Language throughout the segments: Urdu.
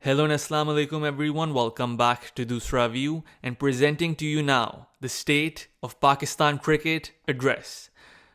Hello and Assalamu alaikum everyone, welcome back to Dusra View and presenting to you now the State of Pakistan Cricket Address.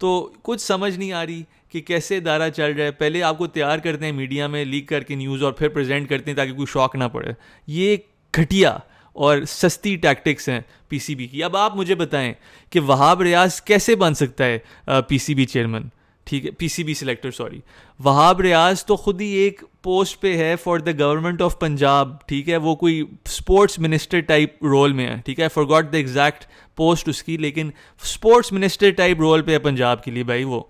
تو کچھ سمجھ نہیں آ رہی کہ کیسے ادارہ چل رہا ہے. پہلے آپ کو تیار کرتے ہیں میڈیا میں لیک کر کے نیوز اور پھر پریزنٹ کرتے ہیں تاکہ کوئی شوق نہ پڑے. یہ گھٹیا اور سستی ٹیکٹکس ہیں پی سی بی کی. اب آپ مجھے بتائیں کہ وہاب ریاض کیسے بن سکتا ہے پی سی بی چیئرمین, ٹھیک ہے, پی C be selector sorry. Wahab Riaz تو خود ہی ایک پوسٹ پہ ہے for the government of Punjab, ٹھیک ہے, وہ کوئی اسپورٹس منسٹر ٹائپ رول میں ہے, ٹھیک ہے, forgot the exact post اس کی, لیکن اسپورٹس منسٹر ٹائپ رول پہ ہے پنجاب کے لیے بھائی وہ,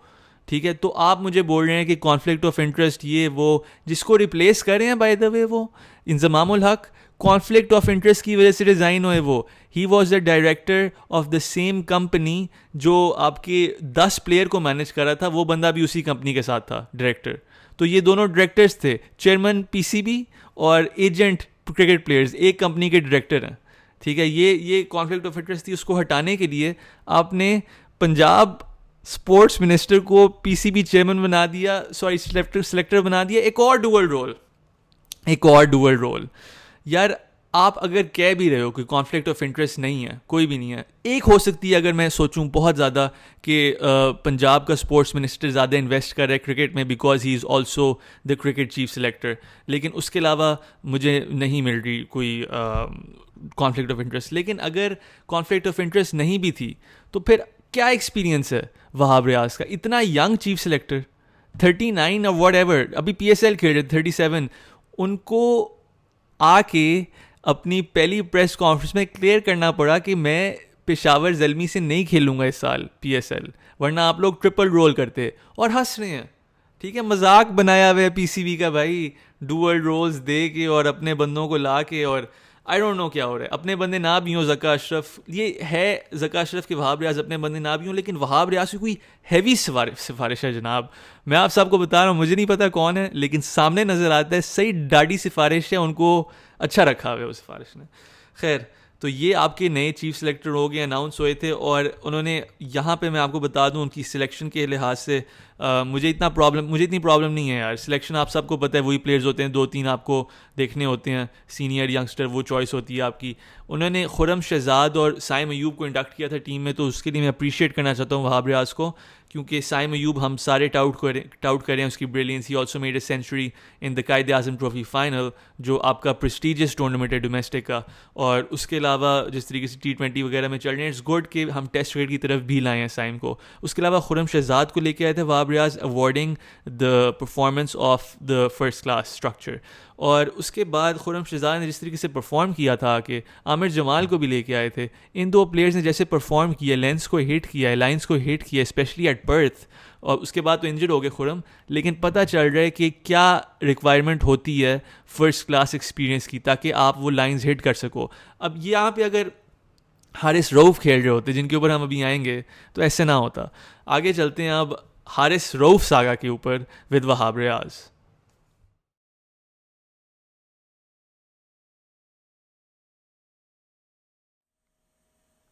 ٹھیک ہے. تو آپ مجھے بول رہے ہیں کہ کانفلکٹ آف انٹرسٹ یہ وہ, جس کو ریپلیس کر رہے ہیں بائی دا وے وہ انضمام الحق, کانفلکٹ آف انٹرسٹ کی وجہ سے ریزائن ہوئے وہ. He was the director of the same company جو آپ کے 10 پلیئر کو مینیج کر رہا تھا, وہ بندہ بھی اسی کمپنی کے ساتھ تھا ڈائریکٹر. تو یہ دونوں ڈائریکٹرز تھے, چیئرمین پی سی بی اور ایجنٹ کرکٹ پلیئرز ایک کمپنی کے ڈائریکٹر ہیں, ٹھیک ہے. یہ کانفلکٹ آف انٹرسٹ تھی. اس کو ہٹانے کے لیے آپ نے پنجاب اسپورٹس منسٹر کو پی سی بی چیئرمین بنا دیا, سوری سلیکٹر بنا دیا. ایک اور ڈوئل رول. یار آپ اگر کہہ بھی رہے ہو کہ کانفلکٹ آف انٹرسٹ نہیں ہے, کوئی بھی نہیں ہے, ایک ہو سکتی ہے اگر میں سوچوں بہت زیادہ کہ پنجاب کا اسپورٹس منسٹر زیادہ انویسٹ کر رہا ہے کرکٹ میں because he is also the cricket chief selector, لیکن اس کے علاوہ مجھے نہیں مل رہی کوئی کانفلکٹ آف انٹرسٹ. لیکن اگر کانفلکٹ آف انٹرسٹ نہیں بھی تھی تو پھر کیا ایکسپیرینس ہے وہاب ریاض کا, اتنا ینگ چیف سلیکٹر, 39 اور واٹ ایور, ابھی پی ایس ایل کھیل رہے 37, ان کو آ کے اپنی پہلی پریس کانفرنس میں کلیئر کرنا پڑا کہ میں پشاور زلمی سے نہیں کھیلوں گا اس سال پی ایس ایل, ورنہ آپ لوگ ٹرپل رول کرتے, اور ہنس رہے ہیں, ٹھیک ہے. مذاق بنایا ہوا ہے پی سی بی کا بھائی, ڈوئل رولز دے کے اور اپنے بندوں کو لا کے, اور آئی ڈونٹ نو کیا ہو رہا ہے. اپنے بندے نہ بھی ہوں, ذکا اشرف, یہ ہے ذکا اشرف کے وہاب ریاض اپنے بندے نہ بھی ہوں, لیکن وہاب ریاض کی کوئی ہیوی سفارش ہے جناب. میں آپ صاحب کو بتا رہا ہوں, مجھے نہیں پتا کون ہے, لیکن سامنے نظر آتا ہے صحیح ڈاڈی سفارش ہے, ان کو اچھا رکھا ہوا ہے وہ سفارش نے. خیر, تو یہ آپ کے نئے چیف سلیکٹر ہو گئے, اناؤنس ہوئے تھے, اور انہوں نے یہاں پہ میں آپ کو بتا دوں ان کی سلیکشن کے لحاظ سے مجھے اتنی پرابلم نہیں ہے یار. سلیکشن آپ سب کو پتہ ہے وہی پلیئرز ہوتے ہیں, 2-3 آپ کو دیکھنے ہوتے ہیں سینئر ینگسٹر, وہ چوائس ہوتی ہے آپ کی. انہوں نے خرم شہزاد اور سائم ایوب کو انڈکٹ کیا تھا ٹیم میں, تو اس کے لیے میں اپریشیٹ کرنا چاہتا ہوں وہاب ریاض کو, کیونکہ سائم ایوب ہم سارے ٹاؤٹ کریں اس کی brilliance. He also made a century in the Quaid Azam trophy final, جو آپ کا پریسٹیجیس ٹورنامنٹ ہے ڈومیسٹک کا. اور اس کے علاوہ جس طریقے سے T20 وغیرہ میں چل رہے ہیں, اٹس گڈ کہ ہم ٹیسٹ کرکٹ کی طرف بھی لائے ہیں سائم کو. اس کے علاوہ خرم شہزاد کو لے کے آئے تھے Wahab Riaz, awarding the performance of the first class structure. اور اس کے بعد خرم شہزاد نے جس طریقے سے پرفارم کیا تھا کہ عامر جمال کو بھی لے کے آئے تھے, ان 2 پلیئرز نے جیسے پرفارم کیا, لینس کو ہٹ کیا ہے, لائنس کو ہٹ کیا, اسپیشلی ایٹ برتھ, اور اس کے بعد تو انجرڈ ہو گئے خرم, لیکن پتہ چل رہا ہے کہ کیا ریکوائرمنٹ ہوتی ہے فرسٹ کلاس ایکسپیرینس کی, تاکہ آپ وہ لائنز ہٹ کر سکو. اب یہاں پہ اگر حارث رؤف کھیل رہے ہوتے, جن کے اوپر ہم ابھی آئیں گے, تو ایسے نہ ہوتا. آگے چلتے ہیں اب حارث رؤف ساگا کے اوپر ود وہاب ریاض.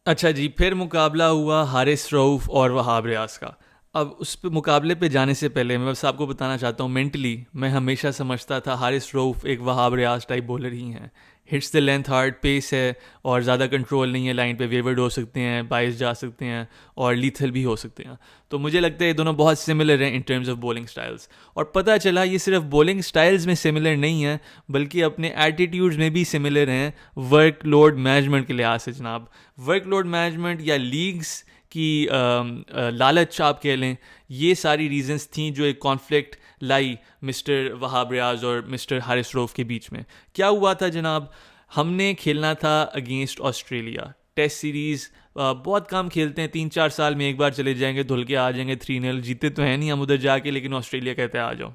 اچھا جی, پھر مقابلہ ہوا حارث رؤف اور وہاب ریاض کا. اب اس پہ مقابلے پہ جانے سے پہلے میں بس آپ کو بتانا چاہتا ہوں, مینٹلی میں ہمیشہ سمجھتا تھا حارث رؤف ایک وہاب ریاض ٹائپ بولر ہی ہیں. ہٹس دا لینتھ ہارڈ, پیس ہے, اور زیادہ کنٹرول نہیں ہے لائن پہ, ویورڈ ہو سکتے ہیں, بائس جا سکتے ہیں, اور لیتھل بھی ہو سکتے ہیں. تو مجھے لگتا ہے یہ دونوں بہت سملر ہیں ان ٹرمز آف بولنگ سٹائلز. اور پتہ چلا یہ صرف بولنگ سٹائلز میں سملر نہیں ہیں, بلکہ اپنے ایٹیٹیوڈز میں بھی سملر ہیں ورک لوڈ مینجمنٹ کے لحاظ سے. جناب, ورک لوڈ مینجمنٹ یا لیگز کی لالچ آپ کہہ لیں, یہ ساری ریزنز تھیں جو ایک کانفلکٹ لائی مسٹر وہاب ریاض اور مسٹر حارث رؤف کے بیچ میں. کیا ہوا تھا جناب, ہم نے کھیلنا تھا اگینسٹ آسٹریلیا. ٹیسٹ سیریز بہت کم کھیلتے ہیں, 3-4 سال میں ایک بار چلے جائیں گے, دھل کے آ جائیں گے 3-0, جیتے تو ہیں نہیں ہم ادھر جا کے, لیکن آسٹریلیا کہتے ہیں آ جاؤ.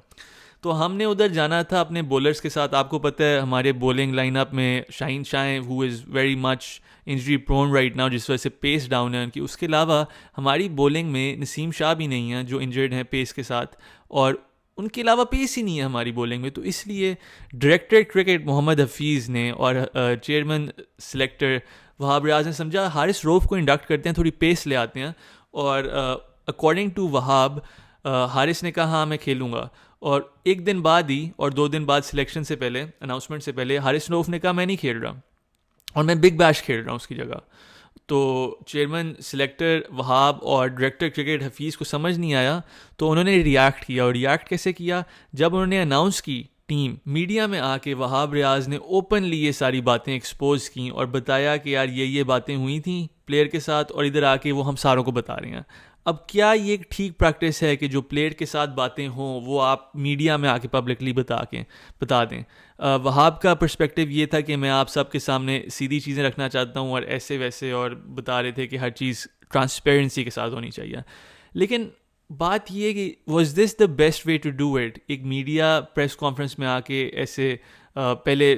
تو ہم نے ادھر جانا تھا اپنے بولرز کے ساتھ. آپ کو پتہ ہے ہمارے بولنگ لائن اپ میں Shaheen Shah he is very much injury prone right now, جس وجہ سے پیس ڈاؤن ہے ان کی. اس کے علاوہ ہماری بولنگ میں نسیم شاہ بھی نہیں ہیں جو انجرڈ ہیں پیس کے ساتھ, اور ان کے علاوہ پیس ہی نہیں ہے ہماری بولنگ میں. تو اس لیے ڈائریکٹر کرکٹ محمد حفیظ نے اور چیئرمین سلیکٹر وہاب ریاض نے سمجھا حارث رؤف کو انڈکٹ کرتے ہیں, تھوڑی پیس لے آتے ہیں. اور اکارڈنگ ٹو وہاب, حارث نے کہا ہاں میں کھیلوں گا, اور 1 دن بعد ہی اور 2 دن بعد سلیکشن سے پہلے, اناؤنسمنٹ سے پہلے, حارث رؤف نے کہا میں نہیں کھیل رہا اور میں بگ بیش کھیل رہا ہوں اس کی جگہ. تو چیئرمین سلیکٹر وہاب اور ڈائریکٹر کرکٹ حفیظ کو سمجھ نہیں آیا, تو انہوں نے ریاکٹ کیا. اور ریاکٹ کیسے کیا؟ جب انہوں نے اناؤنس کی ٹیم, میڈیا میں آ کے وہاب ریاض نے اوپنلی یہ ساری باتیں ایکسپوز کیں اور بتایا کہ یار یہ باتیں ہوئی تھیں پلیئر کے ساتھ, اور ادھر آ کے وہ ہم ساروں کو بتا رہے ہیں. اب کیا یہ ایک ٹھیک پریکٹس ہے کہ جو پلیئر کے ساتھ باتیں ہوں وہ آپ میڈیا میں آ کے پبلکلی بتا دیں؟ وہاب کا پرسپیکٹیو یہ تھا کہ میں آپ سب کے سامنے سیدھی چیزیں رکھنا چاہتا ہوں اور ایسے ویسے, اور بتا رہے تھے کہ ہر چیز ٹرانسپیرنسی کے ساتھ ہونی چاہیے. لیکن بات یہ کہ was this the best way to do it? ایک میڈیا پریس کانفرنس میں آ کے ایسے پہلے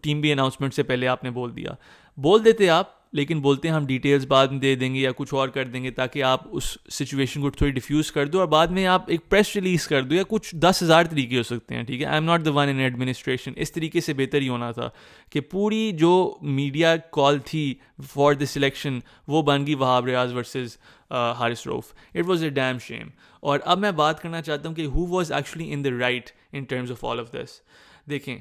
ٹیم بھی اناؤنسمنٹ سے پہلے آپ نے بول دیتے آپ, لیکن بولتے ہیں ہم ڈیٹیلز بعد میں دے دیں گے یا کچھ اور کر دیں گے تاکہ آپ اس سچویشن کو تھوڑی ڈیفیوز کر دو اور بعد میں آپ ایک پریس ریلیز کر دو, یا کچھ 10,000 طریقے ہو سکتے ہیں, ٹھیک ہے. I am not the one in administration. اس طریقے سے بہتر ہی ہونا تھا کہ پوری جو میڈیا کال تھی فار دا سلیکشن وہ بن گئی Wahab Riaz versus Haris Rauf. It was a damn shame. اور اب میں بات کرنا چاہتا ہوں کہ who was actually in the right in terms of all of this. دیکھیں,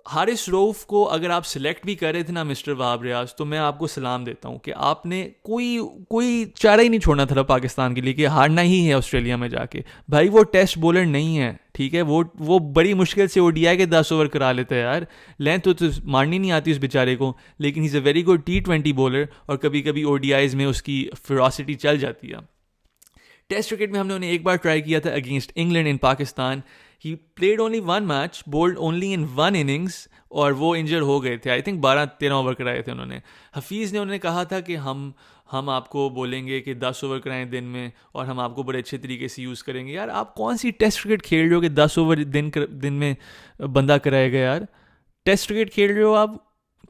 حارث روف کو اگر آپ سلیکٹ بھی کر رہے تھے نا مسٹر وہاب ریاض, تو میں آپ کو سلام دیتا ہوں کہ آپ نے کوئی چارہ ہی نہیں چھوڑنا تھا پاکستان کے لیے کہ ہارنا ہی ہے آسٹریلیا میں جا کے. بھائی وہ ٹیسٹ بولر نہیں ہے, ٹھیک ہے. وہ بڑی مشکل سے ODI کے 10 اوور کرا لیتا ہے یار. لینتھ تو مارنی نہیں آتی اس بیچارے کو, لیکن he is a very good T20 bowler, اور کبھی کبھی ODIs میں اس کی فیروسٹی چل جاتی ہے. ٹیسٹ کرکٹ میں ہم نے انہیں ایک بار ٹرائی کیا تھا against England in Pakistan. He played only one match, bowled only in one innings, اور وہ انجر ہو گئے تھے. آئی تھنک 12-13 اوور کرائے تھے انہوں نے. حفیظ نے انہوں نے کہا تھا کہ ہم آپ کو بولیں گے کہ 10 اوور کرائیں دن میں, اور ہم آپ کو بڑے اچھے طریقے سے یوز کریں گے. یار آپ کون سی ٹیسٹ کرکٹ کھیل رہے ہو کہ 10 اوور دن میں بندہ کرائے گا یار؟ ٹیسٹ کرکٹ کھیل رہے ہو آپ,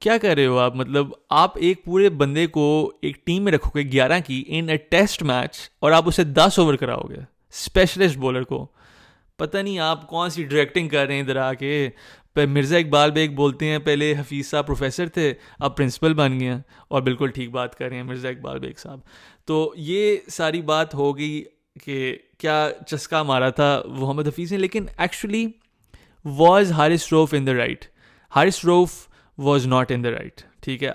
کیا کر رہے ہو آپ؟ مطلب آپ ایک پورے بندے کو ایک ٹیم میں رکھو گے 11 کی ان اے ٹیسٹ میچ, اور آپ اسے 10 اوور کراؤ گے اسپیشلسٹ بولر کو. پتہ نہیں آپ کون سی ڈائریکٹنگ کر رہے ہیں ادھر آ کے. مرزا اقبال بیگ بولتے ہیں پہلے حفیظ صاحب پروفیسر تھے, اب پرنسپل بن گئے ہیں, اور بالکل ٹھیک بات کر رہے ہیں مرزا اقبال بیگ صاحب. تو یہ ساری بات ہو گئی کہ کیا چسکا مارا تھا محمد حفیظ نے. لیکن actually was Haris Rauf in the right? Haris Rauf was not in the right, ٹھیک ہے.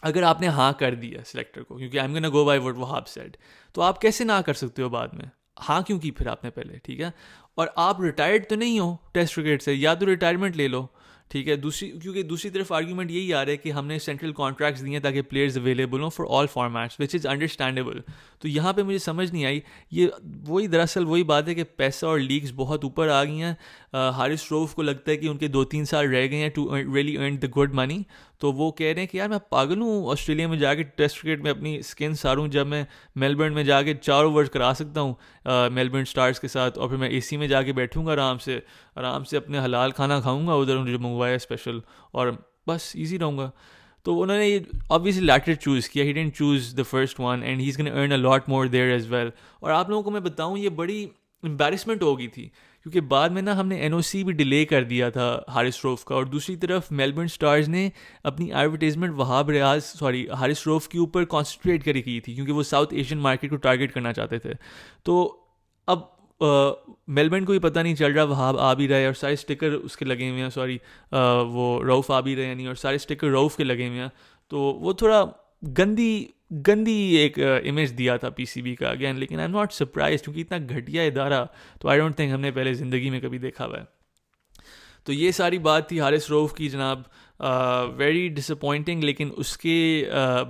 اگر آپ نے ہاں کر دیا سلیکٹر کو, کیونکہ I am gonna go by what Wahab said, تو آپ کیسے نہ کر سکتے ہو بعد میں؟ ہاں کیوں کی پھر آپ نے پہلے, ٹھیک ہے. اور آپ ریٹائرڈ تو نہیں ہو ٹیسٹ کرکٹ سے, یا تو ریٹائرمنٹ لے لو, ٹھیک ہے. کیونکہ دوسری طرف آرگیومنٹ یہی آ رہا ہے کہ ہم نے سینٹرل کانٹریکٹس دیے ہیں تاکہ پلیئرز اویلیبل ہوں for all formats, which is understandable. تو یہاں پہ مجھے سمجھ نہیں آئی. یہ دراصل وہی بات ہے کہ پیسہ اور لیگز بہت اوپر آ گئی ہیں. حارث روف کو لگتا ہے کہ ان کے 2-3 سال رہ گئے ہیں to really earn the good money. تو وہ کہہ رہے ہیں کہ یار میں پاگل ہوں آسٹریلیا میں جا کے ٹیسٹ کرکٹ میں اپنی اسکن ساروں, جب میں میلبرن میں جا کے 4 اوورز کرا سکتا ہوں میلبرن سٹارز کے ساتھ, اور پھر میں AC میں جا کے بیٹھوں گا آرام سے اپنے حلال کھانا کھاؤں گا ادھر جو منگوایا اسپیشل, اور بس ایزی رہوں گا. تو انہوں نے obviously لیٹر چوز کیا. he didn't choose the first one and he's going to earn a lot more there as well. اور آپ لوگوں کو میں بتاؤں یہ بڑی امبیرسمنٹ ہو گئی تھی, کیونکہ بعد میں نا ہم نے NOC بھی ڈیلے کر دیا تھا حارث روف کا, اور دوسری طرف میلبرن سٹارز نے اپنی ایڈورٹیزمنٹ حارث روف کے اوپر کانسنٹریٹ کری کی تھی, کیونکہ وہ ساؤتھ ایشین مارکیٹ کو ٹارگیٹ کرنا چاہتے تھے. تو اب میلبرن کو بھی پتہ نہیں چل رہا وہاب آ بھی رہا ہے, اور سارے اسٹکر اس کے لگے ہوئے ہیں, وہ روف آ بھی رہے ہیں نہیں, اور سارے اسٹکر روف کے لگے ہوئے ہیں. تو وہ تھوڑا گندی ایک امیج دیا تھا PCB کا اگین. لیکن آئی ایم ناٹ سرپرائز, کیونکہ اتنا گھٹیا ادارہ تو آئی ڈونٹ تھنک ہم نے پہلے زندگی میں کبھی دیکھا ہوا ہے. تو یہ ساری بات تھی حارث روف کی جناب. ویری ڈس اپوائنٹنگ. لیکن اس کے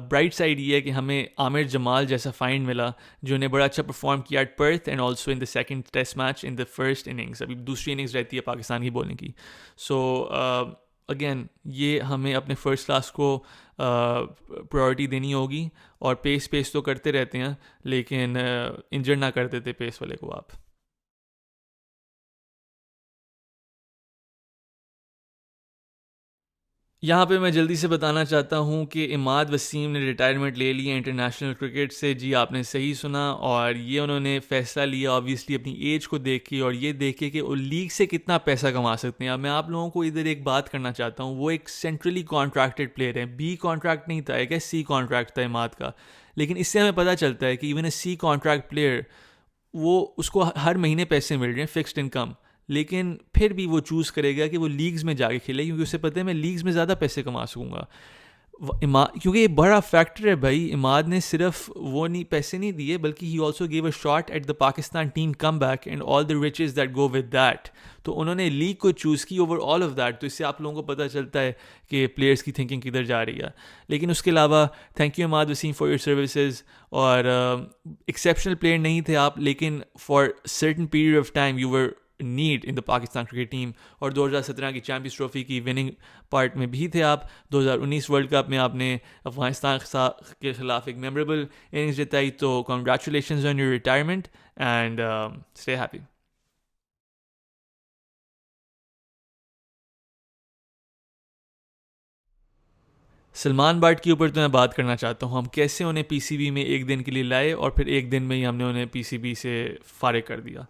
برائٹ سائڈ یہ ہے کہ ہمیں عامر جمال جیسا فائنڈ ملا, جو نے بڑا اچھا پرفارم کیا at Perth and also in the second test match in the first innings. ابھی دوسری اننگس رہتی ہے پاکستان کی بولنے کی. سو اگین یہ ہمیں اپنے فرسٹ کلاس کو پرائورٹی دینی ہوگی, اور پیس تو کرتے رہتے ہیں, لیکن انجر نہ کر دیتے پیس والے کو آپ. یہاں پہ میں جلدی سے بتانا چاہتا ہوں کہ اماد وسیم نے ریٹائرمنٹ لے لی ہے انٹرنیشنل کرکٹ سے. جی آپ نے صحیح سنا, اور یہ انہوں نے فیصلہ لیا آبویسلی اپنی ایج کو دیکھ کے, اور یہ دیکھ کے کہ وہ لیگ سے کتنا پیسہ کما سکتے ہیں. اب میں آپ لوگوں کو ادھر ایک بات کرنا چاہتا ہوں, وہ ایک سینٹرلی کانٹریکٹڈ پلیئر ہے. B کانٹریکٹ نہیں تھا, ایک C کانٹریکٹ تھا اماد کا. لیکن اس سے ہمیں پتہ چلتا ہے کہ even a C contract player, وہ اس کو ہر مہینے پیسے مل رہے ہیں فکسڈ انکم, لیکن پھر بھی وہ چوز کرے گا کہ وہ لیگز میں جا کے کھیلے, کیونکہ اسے پتہ ہے میں لیگز میں زیادہ پیسے کما سکوں گا. کیونکہ یہ بڑا فیکٹر ہے بھائی. عماد نے صرف وہ نہیں پیسے نہیں دیے بلکہ he also gave a shot at the Pakistan team come back and all the riches that go with that. تو انہوں نے لیگ کو چوز کی اوور آل آف دیٹ. تو اس سے آپ لوگوں کو پتہ چلتا ہے کہ پلیئرس کی تھنکنگ کدھر جا رہی ہے. لیکن اس کے علاوہ thank you Imad Wasim for your services. اور ایکسیپشنل پلیئر نہیں تھے آپ, لیکن for certain period of time you were needed in the Pakistan cricket team. اور 2017 کی چیمپئنز ٹرافی کی وننگ پارٹ میں بھی تھے آپ. 2019 ورلڈ کپ میں آپ نے افغانستان کے خلاف ایک میموریبل اننگز جتائی. تو congratulations on your retirement and stay happy. Salman Butt کے اوپر تو میں بات کرنا چاہتا ہوں. ہم کیسے انہیں پی سی بی میں ایک دن کے لیے لائے اور پھر ایک دن میں ہی ہم نے انہیں پی سی بی سے فارغ کر دیا.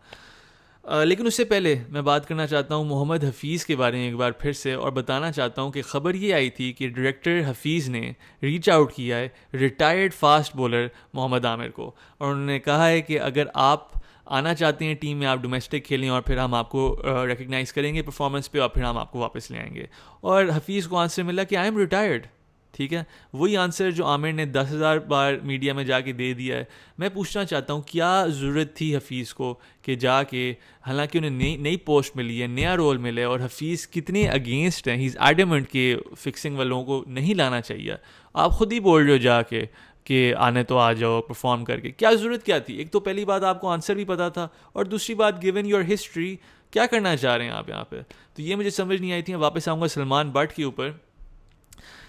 لیکن اس سے پہلے میں بات کرنا چاہتا ہوں محمد حفیظ کے بارے میں ایک بار پھر سے, اور بتانا چاہتا ہوں کہ خبر یہ آئی تھی کہ ڈائریکٹر حفیظ نے ریچ آؤٹ کیا ہے ریٹائرڈ فاسٹ بولر محمد عامر کو, اور انہوں نے کہا ہے کہ اگر آپ آنا چاہتے ہیں ٹیم میں آپ ڈومیسٹک کھیلیں اور پھر ہم آپ کو ریکگنائز کریں گے پرفارمنس پہ اور پھر ہم آپ کو واپس لے آئیں گے. اور حفیظ کو آنسر ملا کہ آئی ایم ریٹائرڈ. ٹھیک ہے, وہی آنسر جو عامر نے 10,000 بار میڈیا میں جا کے دے دیا ہے. میں پوچھنا چاہتا ہوں کیا ضرورت تھی حفیظ کو کہ جا کے, حالانکہ انہیں نئی پوسٹ ملی ہے, نیا رول ملے, اور حفیظ کتنے اگینسٹ ہیں, ہی از ایڈمنٹ کہ فکسنگ والوں کو نہیں لانا چاہیے. آپ خود ہی بول رہے ہو جا کے کہ آنے تو آ جاؤ پرفارم کر کے. کیا ضرورت کیا تھی؟ ایک تو پہلی بات آپ کو آنسر بھی پتا تھا, اور دوسری بات گیون یور ہسٹری کیا کرنا چاہ رہے ہیں آپ یہاں پہ. تو یہ مجھے سمجھ نہیں آئی تھی. واپس آؤں گا سلمان بٹ کے اوپر.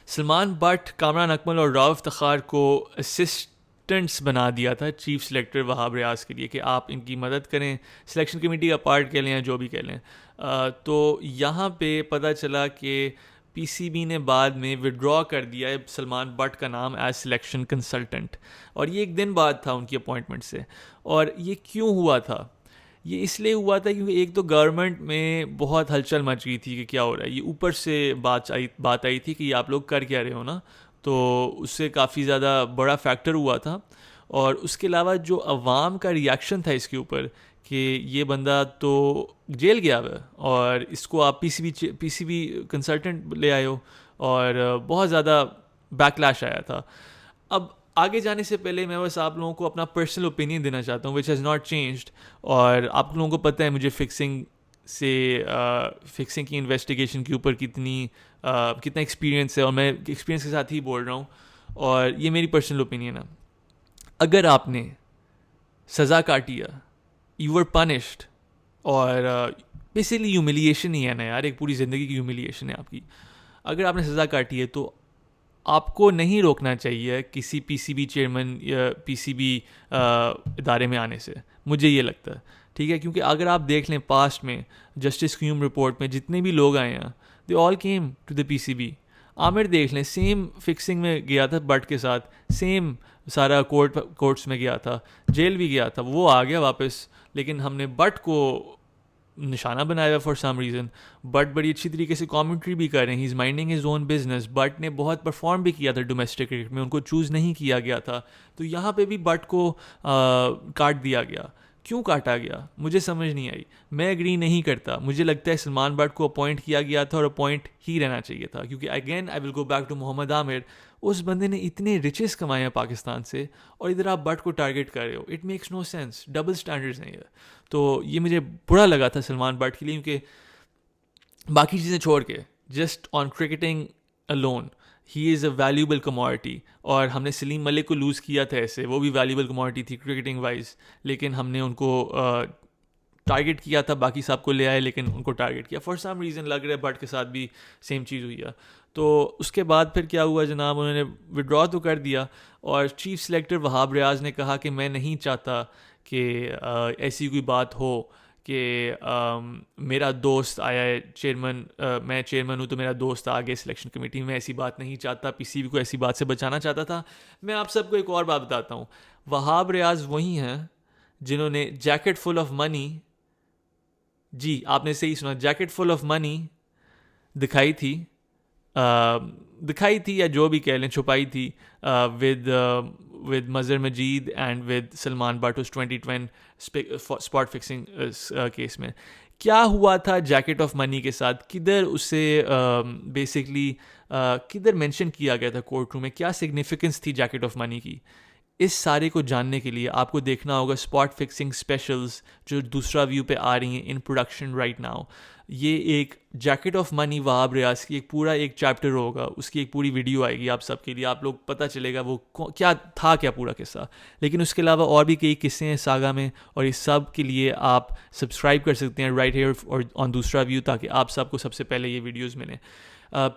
سلمان بٹ کامران اکمل اور راؤ افتخار کو اسسٹنٹس بنا دیا تھا چیف سلیکٹر وہاب ریاض کے لیے کہ آپ ان کی مدد کریں, سلیکشن کمیٹی کا پارٹ کہہ لیں یا جو بھی کہہ لیں. تو یہاں پہ پتہ چلا کہ پی سی بی نے بعد میں وڈرا کر دیا ہے سلمان بٹ کا نام ایز سلیکشن کنسلٹنٹ, اور یہ ایک دن بعد تھا ان کی اپوائنٹمنٹ سے. اور یہ کیوں ہوا تھا؟ یہ اس لیے ہوا تھا کیونکہ ایک تو گورنمنٹ میں بہت ہلچل مچ گئی تھی کہ کیا ہو رہا ہے. یہ اوپر سے بات آئی تھی کہ یہ آپ لوگ کر کیا رہے ہو نا, تو اس سے کافی زیادہ بڑا فیکٹر ہوا تھا. اور اس کے علاوہ جو عوام کا ریاکشن تھا اس کے اوپر کہ یہ بندہ تو جیل گیا ہوا ہے اور اس کو آپ پی سی بی کنسلٹنٹ لے آئے ہو, اور بہت زیادہ بیکلیش آیا تھا. اب آگے جانے سے پہلے میں بس آپ لوگوں کو اپنا پرسنل اوپینین دینا چاہتا ہوں وچ ہیز ناٹ چینجڈ. اور آپ لوگوں کو پتہ ہے مجھے فکسنگ کی انویسٹیگیشن کے اوپر کتنا ایکسپیرینس ہے, اور میں ایکسپیرینس کے ساتھ ہی بول رہا ہوں, اور یہ میری پرسنل اوپینین ہے. اگر آپ نے سزا کاٹی ہے, یو آر پنشڈ, اور بیسیکلی ہیوملیشن ہی ہے نا یار, ایک پوری زندگی کی ہیوملیشن ہے آپ کی. اگر آپ نے سزا کاٹی ہے تو آپ کو نہیں روکنا چاہیے کسی پی سی بی چیئرمین یا پی سی بی ادارے میں آنے سے, مجھے یہ لگتا ہے. ٹھیک ہے, کیونکہ اگر آپ دیکھ لیں پاسٹ میں جسٹس کیوم رپورٹ میں جتنے بھی لوگ آئے ہیں they all came to the P C B. Amir دیکھ لیں سیم فکسنگ میں گیا تھا بٹ کے ساتھ, سیم سارا کورٹس میں گیا تھا, جیل بھی گیا تھا, وہ آ گیا واپس. لیکن ہم نے بٹ کو نشانہ بنایا ہوا فار سم ریزن. بٹ بڑی اچھی طریقے سے کامنٹری بھی کر رہے ہیں, he is minding his own business. Butt نے بہت پرفارم بھی کیا تھا ڈومیسٹک کرکٹ میں, ان کو چوز نہیں کیا گیا تھا. تو یہاں پہ بھی بٹ کو کاٹ دیا گیا. کیوں کاٹا گیا مجھے سمجھ نہیں آئی. میں ایگری نہیں کرتا, مجھے لگتا ہے سلمان بٹ کو اپوائنٹ کیا گیا تھا اور اپوائنٹ ہی رہنا چاہیے تھا, کیونکہ again I will go back to Mohammad Amir. اس بندے نے اتنے riches کمائے ہیں پاکستان سے, اور ادھر آپ بٹ کو ٹارگیٹ کر رہے ہو. It makes no sense, double standards ہیں یہ. تو یہ مجھے برا لگا تھا سلمان بٹ کے لیے, کیونکہ باقی چیزیں چھوڑ کے just on cricketing alone he is a valuable commodity. اور ہم نے سلیم ملک کو لوز کیا تھا ایسے, وہ بھی ویلیوبل کموڈٹی تھی کرکٹنگ وائز, لیکن ہم نے ان کو ٹارگیٹ کیا تھا. باقی صاحب کو لے آئے لیکن ان کو ٹارگیٹ کیا فار سم ریزن. لگ رہا ہے بٹ کے ساتھ بھی سیم چیز ہوئی ہے. تو اس کے بعد پھر کیا ہوا جناب, انہوں نے وڈرا تو کر دیا, اور چیف سلیکٹر وہاب ریاض نے کہا کہ میں نہیں چاہتا کہ ایسی کوئی بات ہو کہ میرا دوست آیا ہے چیئرمین, میں چیئرمین ہوں تو میرا دوست آ گیا سلیکشن کمیٹی میں. ایسی بات نہیں چاہتا, پی سی بی کو ایسی بات سے بچانا چاہتا تھا. میں آپ سب کو ایک اور بات بتاتا ہوں, وہاب ریاض وہی ہیں جنہوں نے جیکٹ فل آف منی, جی آپ نے صحیح سنا, جیکٹ فل آف منی دکھائی تھی یا جو بھی کہہ لیں, چھپائی تھی with Mazhar Majeed and with Salman Butt اس 2010 اسپاٹ فکسنگ کیس میں. کیا ہوا تھا جیکٹ آف منی کے ساتھ, کدھر اسے بیسکلی کدھر مینشن کیا گیا تھا کورٹ روم میں, کیا سگنیفیکنس تھی جیکٹ آف منی کی. اس سارے کو جاننے کے لیے آپ کو دیکھنا ہوگا اسپاٹ فکسنگ اسپیشلز جو دوسرا ویو پہ آ رہی ہیں ان پروڈکشن رائٹ ناؤ. یہ ایک jacket of money Wahab Riaz کی ایک پورا ایک چیپٹر ہوگا, اس کی ایک پوری ویڈیو آئے گی آپ سب کے لیے, آپ لوگ پتہ چلے گا وہ کیا تھا, کیا پورا قصہ. لیکن اس کے علاوہ اور بھی کئی قصے ہیں ساگا میں, اور اس سب کے لیے آپ سبسکرائب کر سکتے ہیں رائٹ ہیئر اور آن دوسرا ویو, تاکہ آپ سب کو سب سے پہلے یہ ویڈیوز ملیں.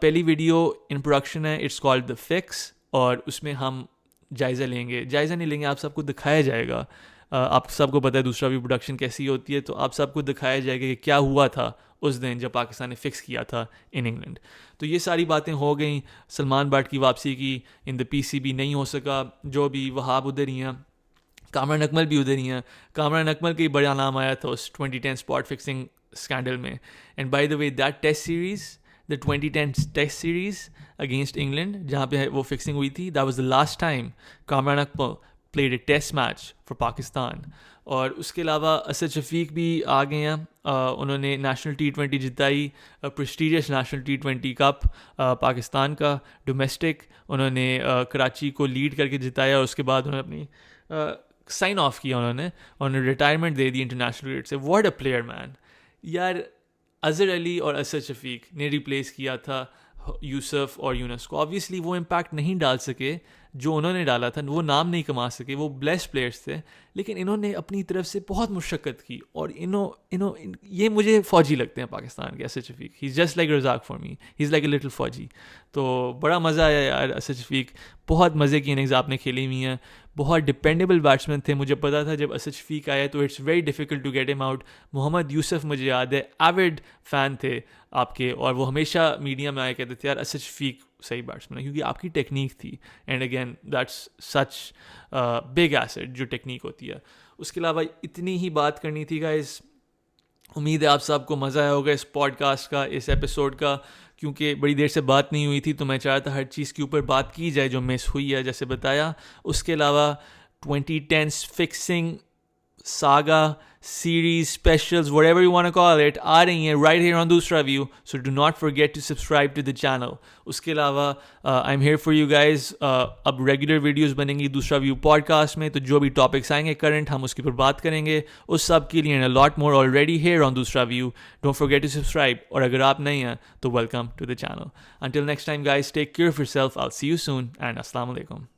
پہلی ویڈیو ان پروڈکشن ہے, اٹس کالڈ دا فکس, اور اس میں ہم جائزہ لیں گے, جائزہ نہیں لیں گے, آپ سب کو دکھایا جائے گا. آپ سب کو پتہ ہے دوسرا بھی پروڈکشن کیسی ہوتی ہے, تو آپ سب کو دکھایا جائے گا کہ کیا ہوا تھا اس دن جب پاکستان نے فکس کیا تھا ان انگلینڈ. تو یہ ساری باتیں ہو گئیں. سلمان بٹ کی واپسی کی ان دا پی سی بی نہیں ہو سکا, جو بھی وہاب ادھر ہی ہیں, کامران اکمل بھی ادھر ہی ہیں. کامران اکمل کا ہی بڑا نام آیا تھا اس 2010 اسپاٹ فکسنگ اسکینڈل میں. And by the way that test series, the 2010 test series against England, جہاں پہ وہ فکسنگ ہوئی تھی, that was the last time Kamran Akmal played a test match for Pakistan. اور اس کے علاوہ اسد شفیق بھی آ گئے ہیں, انہوں نے نیشنل T20 جتائی, prestigious national T20 cup Pakistan کا ڈومیسٹک, انہوں نے کراچی کو لیڈ کر کے جتایا, اور اس کے بعد انہوں نے اپنی سائن آف کیا, انہوں نے retirement they the international cricket سے. واٹ اے پلیئر مین یار. اظہر علی اور اسد شفیق نے ریپلیس کیا تھا یوسف اور یونس کو. آبویسلی وہ امپیکٹ نہیں ڈال سکے جو انہوں نے ڈالا تھا, وہ نام نہیں کما سکے, وہ بلیس پلیئرس تھے, لیکن انہوں نے اپنی طرف سے بہت مشقت کی. اور یہ مجھے فوجی لگتے ہیں پاکستان کے Asad Shafiq. He is just like Razzaq for me, he is like a little fauji. تو بڑا مزہ آیا یار. اسد شفیق بہت مزے کی اننگز آپ نے کھیلی ہوئی ہیں, بہت ڈپینڈیبل بیٹسمین تھے. مجھے پتا تھا جب اسد شفیق آیا تو it's very difficult to get him out. Mohammad Yousuf مجھے یاد ہے ایوڈ فین تھے آپ کے, اور وہ ہمیشہ میڈیا میں آیا کہتے تھے یار اسد شفیق صحیح بیٹسمین ہے, کیونکہ آپ کی ٹیکنیک تھی. And again that's such big asset جو ٹیکنیک ہوتی ہے. اس کے علاوہ اتنی ہی بات کرنی تھی گائز. امید ہے آپ سب کو مزہ آیا ہوگا اس پوڈ کاسٹ کا, اس ایپیسوڈ کا, کیونکہ بڑی دیر سے بات نہیں ہوئی تھی, تو میں چاہتا ہر چیز کے اوپر بات کی جائے جو مس ہوئی ہے, جیسے بتایا. اس کے علاوہ 2010 fixing saga series specials whatever you want to call it آ رہی ہیں right here on دوسرا view, so do not forget to subscribe to the channel. اس کے علاوہ I'm here for you guys. اب ریگولر ویڈیوز بنیں گی دوسرا ویو پوڈ کاسٹ میں, تو جو بھی ٹاپکس آئیں گے کرنٹ ہم اس کے اوپر بات کریں گے. اس سب کے لیے a lot more already here on دوسرا view. Don't forget to subscribe, اور اگر آپ نہیں ہیں تو welcome to the channel. Until next time guys, take care of yourself. I'll see you soon and السلام علیکم.